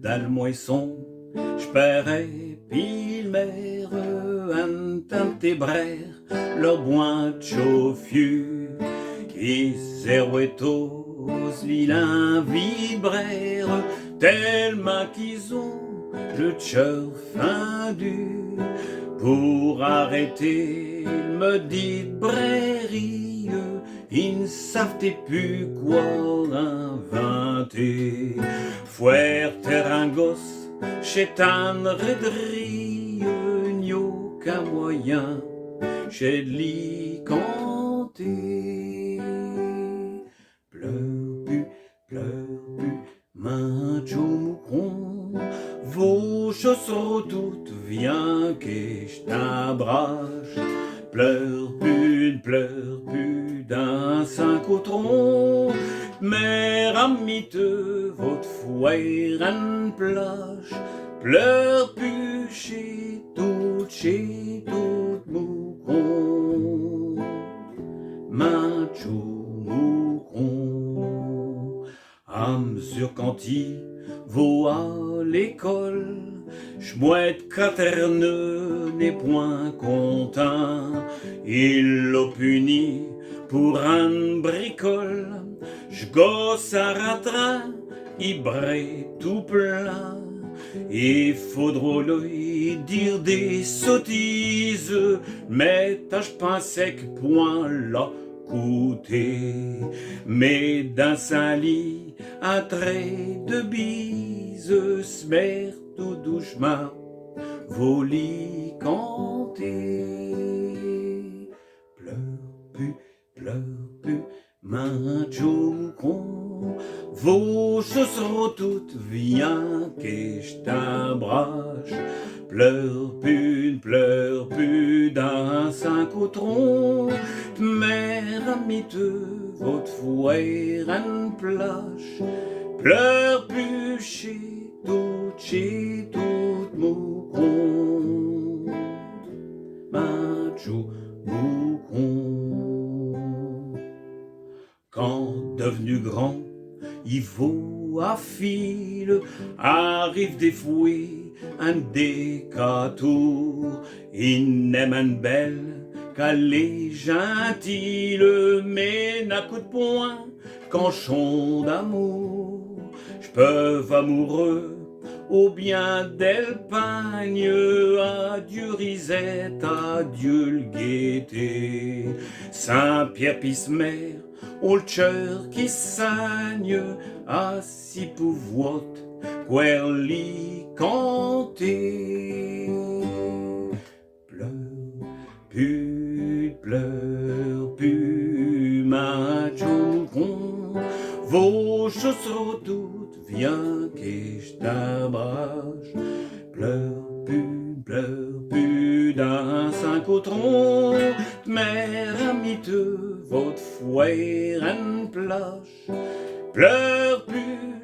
dans le moisson, j'parais pile mère, un tant tébraire, leur boin chauffu, qui zéroitos vilains vibrèrent, tellement qu'ils ont le cœur fendu, pour arrêter me dit brairie, ils ne savent plus quoi inventer. Fuerterangos, chétan redrie, n'y qu'un moyen, chez l'y compter. Pleure plus, macho moucron, vos chaussures toutes, viens que je t'abrache. Pleure plus d'un cinq au tronc, mère amite, votre fouet en plage. Pleure plus chez tout moucron, macho moucron. À mesure quand il va à l'école, j'mouette caterne n'est point content, il l'a puni pour un bricole, j'gosse à rattrain, il braille tout plein. Il faudra lui dire des sottises, mais je pensais que point là coûter. Mais dans sa lit, un trait de bise, se met tout doucement, voli canter. Pleure plus, macho con, vos chaussures toutes, viens que je t'abrache. Pleure plus d'un cinq au tronc, mère amite, votre fouet en plage. Pleure plus chez tout moucron, macho moucron. Quand devenu grand, il vaut à fil, arrive des fouets, un décatour, il n'aime une belle qu'elle est gentille, mais n'a coup de poing qu'en chon d'amour. J'peus amoureux au bien d'Elpagne, adieu Risette, adieu le gaieté. Saint-Pierre Pismer, au cœur qui saigne, à si pouvoit, querli canter. Pleure plus, macho con, vos chaussures toutes, viens que je t'abrache. Pleure plus d'un cinq au tronc, mère amite, votre fouet en plage. Pleure plus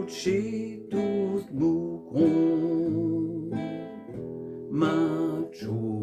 chez tout moucron, macho